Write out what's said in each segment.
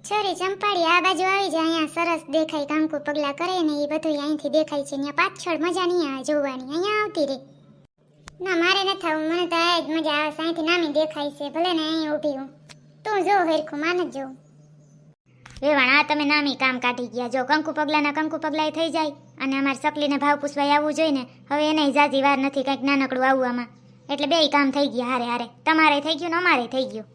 છોરી ચંપાડી આ બાજુ આવી જાય, અહીંયા સરસ દેખાય, કંકુ પગલા કરે ને એ બધું અહીંથી દેખાય છે. અહીંયા પાછળ મજા નહીં આવે જોવાની, અહીંયા આવતી રે. ના મારે નથી આવું, મને તો આ જ મજા આવે, અહીંથી નામી દેખાય છે, ભલે ને અહીં ઊભી હું. તું જો હેરખું માન જ જોઉં. વેવાણ આ તમે નામી કામ કાઢી ગયા. જો કંકુ પગલાના કંકુ પગલાય થઈ જાય અને અમારે સકલીને ભાવ પૂછવાય આવવું જોઈએ ને, હવે એને જાજી વાર નથી, કંઈક નાનકડું આવવું આમાં, એટલે બેય કામ થઈ ગયા હારે હારે. તમારે થઈ ગયું ને અમારે થઈ ગયું.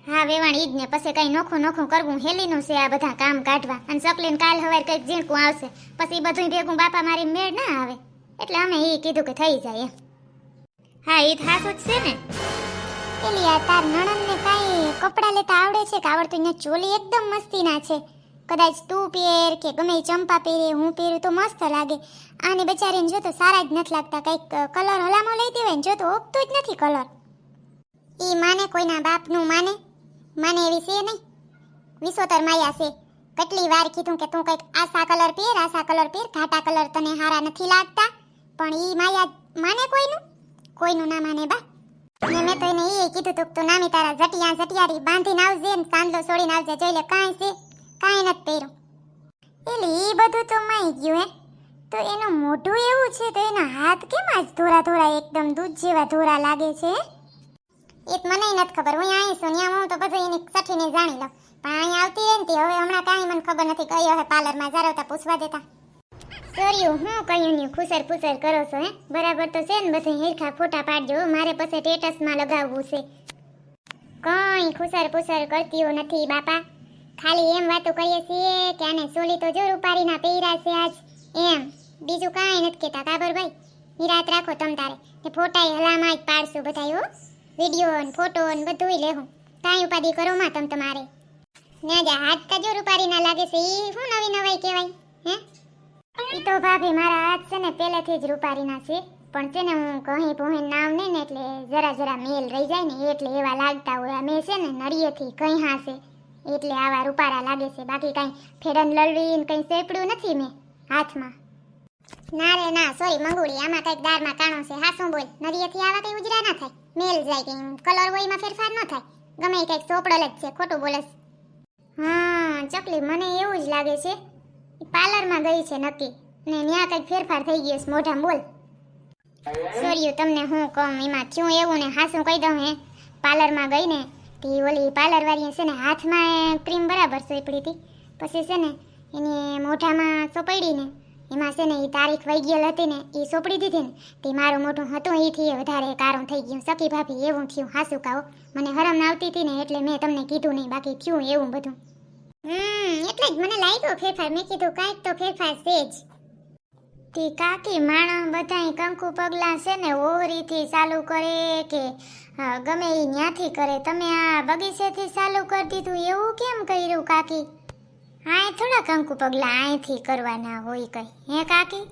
હા વેવાણ ઈ જ ને, પછી કઈ નોખું નોખું કરવું હેલીનું છે આ બધા કામ કાઢવા. અને સકલીને કાલ હવારે કંઈક ઝીણકું આવશે, પછી બધું ભેગું બાપા મારી મેળ ના આવે, એટલે અમે એ કીધું કે થઈ જાય એમ. હા એ થાશું જ છે ને. એલી આ તાર નણંદને કાંઈ કપડાં લેતા આવડે છે કે આવડતું ને? ચોલી એકદમ મસ્તીના છે, કદાચ તું પહેર કે ગમે ચંપા પહેરે, હું પહેરું તો મસ્ત લાગે. આને બચારીને જો તો સારા જ નથી લાગતા, કંઈક કલર હલામો લઈ દેવાય ને, જો તો ઓપતું જ નથી કલર. ઈ માને કોઈના બાપનું માને એવી છે નહીં, વિસોતર માયા છે. કેટલી વાર કીધું કે તું કંઈક આસા કલર પહેર, ઘાટા કલર તને હારા નથી લાગતા, પણ ઈ માયા માને કોઈનું ના માને બા. ને મેં તો એને એ કીધું તું તો નામી તારા જટિયારી બાંધીને આવજે ને સાંદલો છોડીને આવજે, જોઈ લે કાંઈ છે કાંઈ નથી પહેર્યું. એટલે એ બધું તો માઈ ગયું હે, તો એનું મોઢું એવું છે તો એના હાથ કેમ આજ ધોરા એકદમ દૂધ જેવા ધોરા લાગે છે? એ મને નથી ખબર, હું અહીં છું ત્યાં હું તો બધું એની સઠીને જાણી લઉં, પણ અહીંયા આવતી રહે ને હવે હમણાં કાંઈ મને ખબર નથી. કયો હે પાર્લરમાં જારવતા પૂછવા દેતા. સોર્યું હું કયું નહીં ખુસર ફુસર કરો છો હે? બરાબર તો છે ને બધું હેરખા ફોટા પાડજો, મારે પછી સ્ટેટસમાં લગાવવું છે. કંઈ ખુસર ફુસર કરતીઓ નથી બાપા, ખાલી એમ વાતો કરીએ છીએ કે આને સોલી તો જો રૂપારીના પહેર્યા છે આજ, એમ બીજું કાંઈ નથી કહેતા. કાબર ભાઈ નિરાત રાખો તમ તારે, ને ફોટા હલામાં જ પાડશું બધા હો, વિડીયો ને ફોટો ને બધું લેવું, કાંઈ ઉપાધિ કરો માં તમ તમારે. ને જા હાથ તો જો રૂપારીના લાગે છે, એ શું નવી નવાઈ કહેવાય હે? ઈ તો ભાભી મારા હાથ છે ને પહેલેથી જ રૂપારીના છે, પણ છે ને હું કહી પોહીને નામ નહીં ને એટલે જરા મેલ રહી જાય ને એટલે એવા લાગતા હોય. મેં છે ને નળિયેથી કહી હાસે એટલે આવા રૂપારા લાગે છે, બાકી કાંઈ ફેરન લલવી ને કંઈ સેપડ્યું નથી મેં હાથમાં. ના રે ના સોરી મંગુડી, આમાં કંઈક દારમાં કાણો છે. હા શું બોલ, નળિયેથી આવા કંઈ ઉજરા ના થાય, મેલ જાય કે કલર હોય એમાં ફેરફાર ન થાય, ગમે કંઈક ચોપડલ જ છે, ખોટું બોલસ. હા ચકલી મને એવું જ લાગે છે, પાર્લરમાં ગઈ છે નક્કી, ને ત્યાં કંઈક ફેરફાર થઈ ગયો છે મોઢામાં. બોલ સોર્યું તમને હું કહું એમાં થયું એવું ને હાસું કહી દઉં હે. પાર્લરમાં ગઈ ને તે ઓલી પાર્લરવાળીએ છે ને હાથમાં ક્રીમ બરાબર સોંપડી હતી, પછી છે ને એને મોઢામાં સોંપડી ને એમાં છે ને એ તારીખ વહી ગયેલ હતી ને એ સોંપડી દીધી ને તે મારું મોઢું હતું એથી વધારે કારું થઈ ગયું. સખી ભાભી એવું થયું, હાસું કહો મને હરમ આવતી હતી ને એટલે મેં તમને કીધું નહીં, બાકી થયું એવું બધું. એટલે જ મને લાગ્યો ફેરફાર, મેં કીધું કાંઈક તો ફેરફાર છે જ. તી કાકી માણસ બધાય કંકુ પગલા છે ને ઓવરીથી ચાલુ કરે કે ગમે એ ન્યાથી કરે, તમે આ બગીચેથી ચાલુ કરી દીધું એવું કેમ કર્યું કાકી? હા થોડા કંકુ પગલા અહીંથી કરવાના હોય કઈ હે કાકી?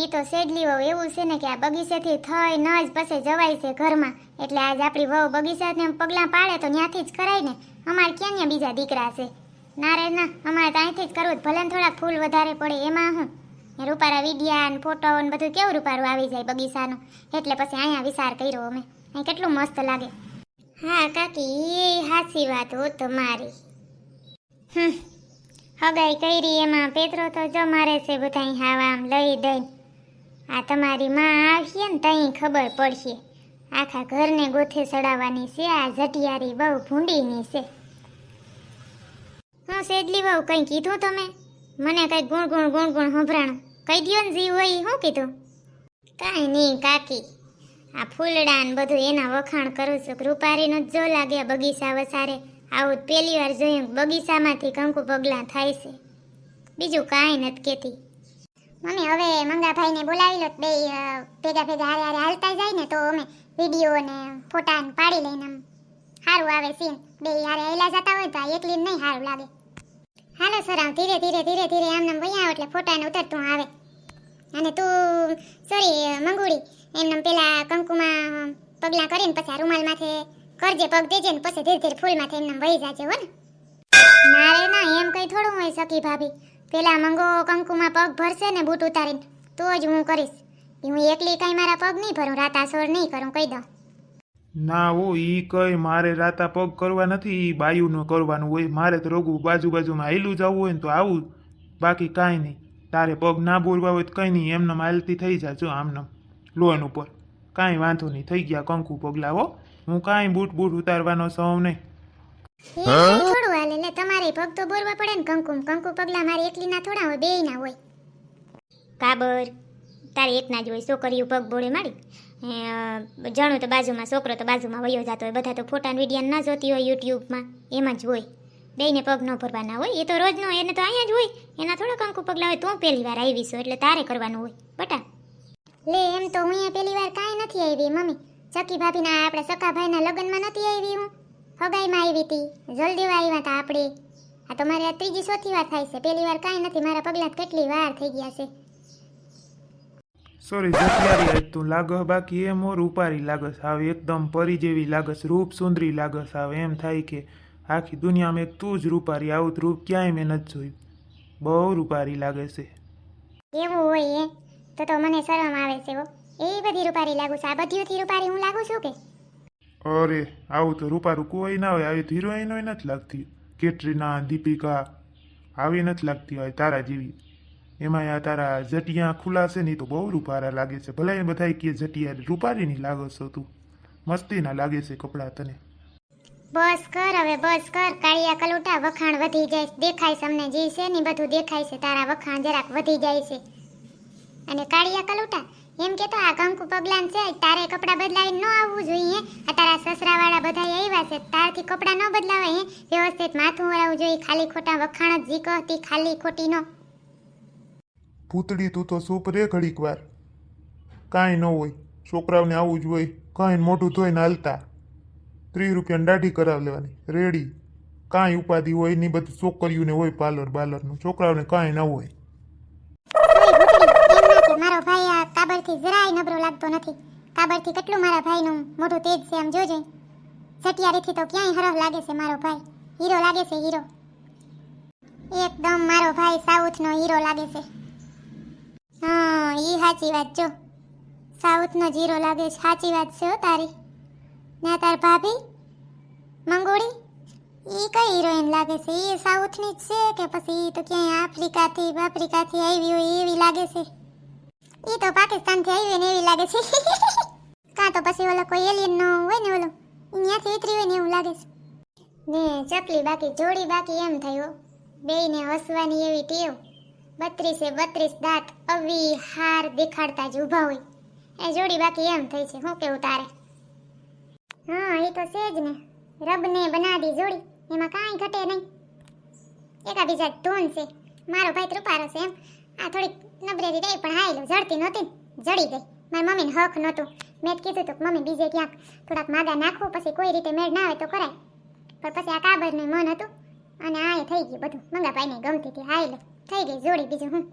એ તો સેડલીઓ એવું છે ને કે આ બગીચેથી થઈ ન જ પછી જવાય છે ઘરમાં, એટલે આજ આપણી વહુ બગીચાને પગલાં પાડે તો ત્યાંથી જ કરાય ને. અમારે ક્યાં ત્યાં બીજા દીકરા છે? ના રે ના, અમારે તો અહીંથી જ કરવું, ભલે ને થોડાક ફૂલ વધારે પડે એમાં હું રૂપારા વિડિયા ને ફોટો ને બધું કેવું રૂપારું આવી જાય બગીચાનું, એટલે પછી અહીંયા વિચાર કર્યો અમે, અહીં કેટલું મસ્ત લાગે. હા કાકી એ સાચી વાત હો તમારી. હગાઈ કરી એમાં પેતરો તો જો મારે છે બધા હાવા આમ લઈ દઈને. આ તમારી માં આવશે ને તઈ ખબર પડશે, આખા ઘરને ગોથે ચડાવવાની છે. આ જટિયારી બહુ ભૂંડીની છે. હું સેડલી બહુ કંઈ કીધું તમે મને? કંઈ ગુણ સંભળાણું કહી દો ને જીવ હોય. શું કીધું? કાંઈ નહીં કાકી, આ ફૂલડા ને બધું એના વખાણ કરું છું. રૂપારીનું જ જો લાગે બગીચા વસારે, આવું પહેલી વાર જોયું બગીચામાંથી કંકુ પગલાં થાય છે, બીજું કાંઈ નથી કહેતી. મમ્મી હવે મંગાભાઈને બોલાવી લો, બે ભેગા હારે હાલતા જાય ને તો અમે વિડીયો ને ફોટા ને પાડી લઈને આમ સારું આવે સીન. બે હારે હેલા જતા હોય તો એકલી નહીં સારું લાગે. હાલો સરાવ ધીરે આમને વૈયા એટલે ફોટાને ઉતરતું આવે. અને તું સોરી મંગુડી એમને પેલા કંકુમાં પગલાં કરીને પછી રૂમાલ માથે કરજે, પગ દેજે ને પછી ધીરે ફૂલ માથે એમને વહી જાજે હો ને. ના રે ના, એમ કઈ થોડું હોય સખી ભાભી, પેલા મંગો કંકુમાં પગ ભરશે ને બૂટ ઉતારીને તો જ હું કરીશ. હું એકલી કઈ મારા પગ નહીં ભરું, રાતાસોર નહીં કરું કહી દઉં. ના હો, ઈ કઈ મારે રાતા પગ કરવા નથી, ઈ બાયુનું કરવાનું હોય. મારે તો રોગું બાજુમાં હાયલું જવું હોય ને તો આવું, બાકી કાંઈ નહીં. તારે પગ ના બોરવા હોય તો કંઈ નહીં, એમને હાલતી થઈ જાય. જો આમને લોન ઉપર કાંઈ વાંધો નહીં, થઈ ગયા કંકુ પગલા હો. હું કાંઈ બૂટ ઉતારવાનો સૌ નહીં. થોડું હાલે લે, તમારે પગ તો બોરવા પડે ને. કંકુ પગલા મારી એકલીના થોડા હોય, બેયના હોય. કાબર તારે એકના જ હોય, છોકરીઓ પગ બોળે મારી. જણું તો બાજુમાં, છોકરો તો બાજુમાં વયો જતો હોય. બધા તો ફોટા વિડીયો ના જોતી હોય યુટ્યુબમાં, એમાં જ હોય. બેયને પગ ન ભરવાના હોય, એ તો રોજનો, એને તો અહીંયા જ હોય. એના થોડા કંકુ પગલા હોય. તું પહેલી વાર આવી છો એટલે તારે કરવાનું હોય બટા. લે એમ તો હું અહીંયા પહેલી વાર કાંઈ નથી આવી મમ્મી. ચકી ભાભીના આપણા સકા ભાઈના લગ્નમાં નથી આવી હું, હગાઈમાં આવી હતી. જલ્દીમાં આવ્યા હતા આપણે. આ તો મારે ત્રીજી ચોથી વાર થાય છે, પહેલી વાર કાંઈ નથી. મારા પગલા કેટલી વાર થઈ ગયા છે. સોરી જટિયારી, આજ તું લાગસ બાકી એમ ઓર રૂપારી લાગસ આવે, એકદમ પરી જેવી લાગસ, રૂપ સુંદરી લાગસ આવે. એમ થાય કે આખી દુનિયામાં એક તું જ રૂપારી, આવું રૂપ ક્યાંય મેં નથી જોયું. બહુ રૂપારી લાગે છે. એવું હોય તો મને શરમ આવે છે. એ બધી રૂપારી લાગુ છું, આ બધીઓથી રૂપારી હું લાગુ છું કે? અરે આવું તો રૂપારું કોઈ ના હોય. આવી તો હિરોઈનો નથી લાગતી. કેટરીના, દીપિકા આવી નથી લાગતી હોય તારા જેવી. એમાં આ તારા જટિયા ખુલ્લા છે ને, તો બહુ રૂપારા લાગે છે. ભલે એ બધા કે જટિયા રૂપારીની લાગો છો તું, મસ્તીના લાગે છે કપડાં તને. બસ કર હવે, બસ કર. કાળિયા કલોટા વખાણ વધી જાય, દેખાય છે અમને જે છે ને બધું દેખાય છે. તારા વખાણ જરાક વધી જાય છે. અને કાળિયા કલોટા એમ કે તો આ કંકુ પગલાન છે, તારે કપડાં બદલાવીને ન આવવું જોઈએ. આ તારા સસરાવાળા બધા આવ્યા છે, તારથી કપડાં ન બદલાવાય. વ્યવસ્થિત માથું વળાવવું જોઈએ. ખાલી ખોટા વખાણ જ જી કહતી, ખાલી ખોટી ન. પૂતળી તું તો સૂપ રે ઘડીક વાર, કાંઈ ન હોય. છોકરાઓને આવું જ હોય, કાંઈ મોઢું ધોઈને હાલતા. 30 રૂપિયાની દાઢી કરાવી લેવાની રેડી, કાંઈ ઉપાધિ હોય નહીં. બધું છોકરીઓને હોય પાર્લર બાર્લરનું, છોકરાઓને કાંઈ ન હોય. મારો ભાઈ આ કાબરથી જરાય નબળો લાગતો નથી. કાબરથી કેટલું મારા ભાઈનું મોઢું તેજ છે, આમ જોજે. સટિયારીથી તો ક્યાંય હરહ લાગે છે મારો ભાઈ, હીરો લાગે છે, હીરો. એકદમ મારો ભાઈ સાઉથનો હીરો લાગે છે. હા ઈ સાચી વાત. જો સાઉથનો જ હીરો લાગે છે, સાચી વાત છે હો તારી. ને તાર ભાભી મંગોળી, ઈ કઈ હિરોઈન લાગે છે? ઈ સાઉથની જ છે કે પછી ઈ તો ક્યાંય આફ્રિકાથી આવી હોય એવી લાગે છે? ઈ તો પાકિસ્તાનથી આવી ને એવી લાગે છે. કાં તો પછી ઓલો કોઈ એલિયન નો હોય ને, ઓલો અહીંયાથી ઉતરી હોય ને એવું લાગે છે. ને ચપલી બાકી જોડી બાકી એમ થયું, બેયને હસવાની એવી ટેવ. 32 દાંત અવી હાર દેખાડતા જ ઊભા હોય, એ જોડી બાકી એમ થઈ છે. શું કેવું તારે? હા એ તો છે જ ને, રબને બનાવી જોડી, એમાં કાંઈ ઘટે નહીં. એકાબીજા ધૂન છે. મારો ભાઈ ત્રુપારો છે એમ, આ થોડીક નબળેરી રહી પણ હાયલો, જડતી નહોતી ને જડી ગઈ. મારી મમ્મીને હક નહોતું. મેં જ કીધું હતું કે મમ્મી બીજે ક્યાંક થોડાક માગા નાખવું, પછી કોઈ રીતે મેળ ના આવે તો કરાય. પણ પછી આ કાબરનું મન હતું અને આ થઈ ગયું બધું. મંગાભાઈને ગમતી હતી, હાયલો થઈ ગઈ જોડી. બીજું હું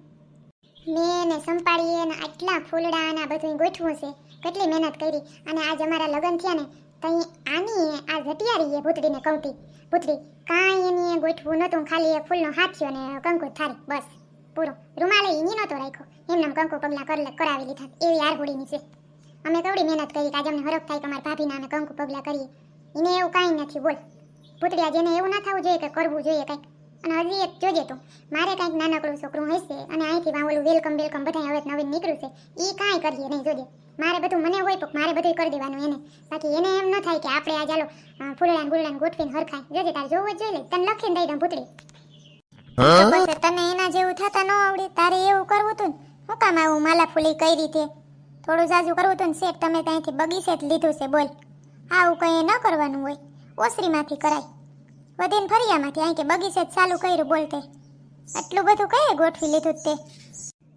મેં એને સંપાડીએ ને આટલા ફૂલડા અને આ બધું ગોઠવું છે, કેટલી મહેનત કરી. અને આજ અમારા લગ્ન થયા ને તઈ આની આ જટિયારીએ ભૂતડીને કહુતી, ભૂતડી કાંઈ એની ગોઠવું નહોતું, ખાલી એક ફૂલનો હાથિયો ને કંકુ થારી, બસ પૂરો. રૂમાલે ઈ નહોતો રાખ્યો, એમને કંકુ પગલા કરાવી લીધા. એવી આરગુડીની છે. અમે કવડી મહેનત કરી કે આજે અમને હરખ થાય કે અમારા ભાભીના અમે કંકુ પગલા કરીએ. એને એવું કાંઈ નથી. બોલ ભૂતડિયા, જેને એવું ના થવું જોઈએ કે કરવું જોઈએ કંઈક. અને હજી એક જોજે તું, મારે કંઈક નાનકડું છોકરું હશે અને અહીંથી ઓલું વેલકમ બધા હવે નવીન નીકળ્યું છે, એ કાંઈ કરીએ નહીં. જોજે મારે બધું મને હોય તો મારે બધું કરી દેવાનું એને. બાકી એને એમ ન થાય કે આપણે આ ચાલો ફૂલડાને ગુલડાને ગોઠવીને હરખાય. જોજે તારે જોવું જ જોઈ લે, તને લખીને દઈ દઉં ભૂતડી. તને એના જેવું થતા ન આવડે, તારે એવું કરવું હતું ને. શું કામ આવું માલા ફૂલી કઈ રીતે થોડું જાજુ કરવું હતું ને શેઠ, તમે ત્યાંથી બગીચે જ લીધું છે. બોલ આવું કંઈ ન કરવાનું હોય, ઓસરીમાંથી કરાય, વધીને ફરિયામાંથી. અહીં કે બગીચે જ ચાલુ કર્યું. બોલતે આટલું બધું કઈ ગોઠવી લીધું તે?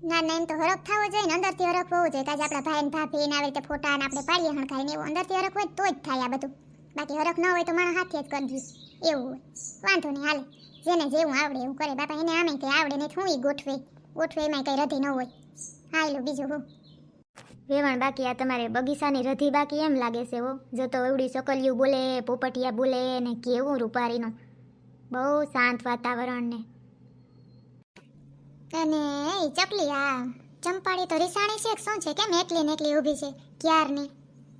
ના ના, એમ તો હરખ થવો જોઈએ ને, અંદરથી હરખ હોવું જોઈએ. કાજે આપણા ભાઈ ને ભાભી ને આવી રીતે ફોટા ને આપણે પાડીએ હણકાઈ ને એવું અંદરથી હરખ હોય તો જ થાય આ બધું. બાકી હરખ ન હોય તો માણસ હાથે જ કરી દઉં એવું હોય. વાંધો નહીં, હાલે જેને જેવું આવડે એવું કરે. બાપા એને આમે કંઈ આવડે નહીં, હું ગોઠવે એમાં કંઈ રધી ન હોય. હાલો બીજું હું વેવણ બાકી. આ તમારે બગીચાની રધી બાકી એમ લાગે છે હો. જો તો એવડી સકલિયું બોલે, પોપટિયા બોલે ને કેવું રૂપારીનું, બહુ શાંત વાતાવરણ ને. અને એ ચકલી આ ચંપાડી તો રીસાણી છે શું છે? કેમ એકલી ને એકલી ઊભી છે ક્યારની?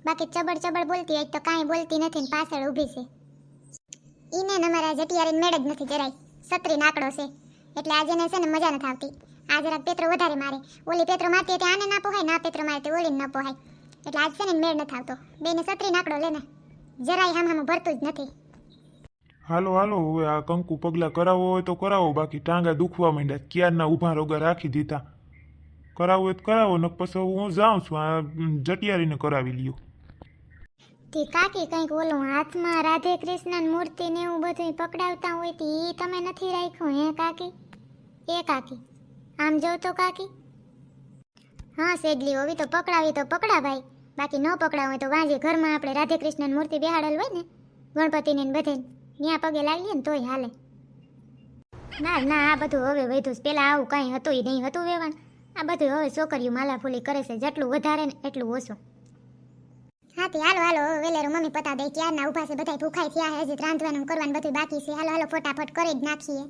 બાકી ચબડ બોલતી હોય તો કાંઈ બોલતી નથી ને પાછળ ઊભી છે. ઈને ને અમારા જટિયારીને મેળ જ નથી જરાય, સત્રી નાકડો છે એટલે આજે ને છે ને મજા નથી આવતી. આ જરાક પેત્રો વધારે મારે, ઓલી પેત્રો મારતી હતી આને ના પોહાય, ના પેત્રો મારે તે ઓલીને ના પોહાય, એટલે આજ છે ને મેળ નથી આવતો. બેને સત્રી નાકડો લેને જરાય હામ ભરતું જ નથી. હાલો હાલો, હવે આ કંકુ પગલાં કરાવવો હોય તો કરાવો, બાકી ટાંગા દુખવા માંડ્યા, ક્યારના ઊભા રોગા રાખી દીધા. કરાવવું હોય તો કરાવો, ને પછી હું જાઉં છું, આ જટિયારીને કરાવી લ્યો. તે કાકી કંઈક ઓલું હાથમાં રાધે કૃષ્ણ મૂર્તિ ને એવું બધું પકડાવતા હોય તે ઈ તમે નથી રાખ્યું હે કાકી? એ કાકી આમ જો તો કાકી. હા સેજલી હોવી તો પકડાવી તો પકડા ભાઈ, બાકી ન પકડાવ હોય તો વાંજે ઘરમાં આપણે રાધે કૃષ્ણ મૂર્તિ બેહાડેલ હોય ને ગણપતિને ને બધે ત્યાં પગે લાગીએ ને તોય હાલે. ના ના આ બધું હવે વધ્યું છે, પેલા આવું કાંઈ હતું ય નહીં હતું વેવાણ. આ બધું હવે છોકરીઓ માલાફૂલી કરે છે, જેટલું વધારે ને એટલું ઓછું. હા તે હાલો હાલો વેલેરું મમ્મી પતા દે, ક્યારના ઊભા છે બધા ભૂખાઈ થયા હે, હજી રાંધવાનું કરવાનું બધું બાકી છે. હાલો હાલો ફટાફટ કરી જ નાખીએ.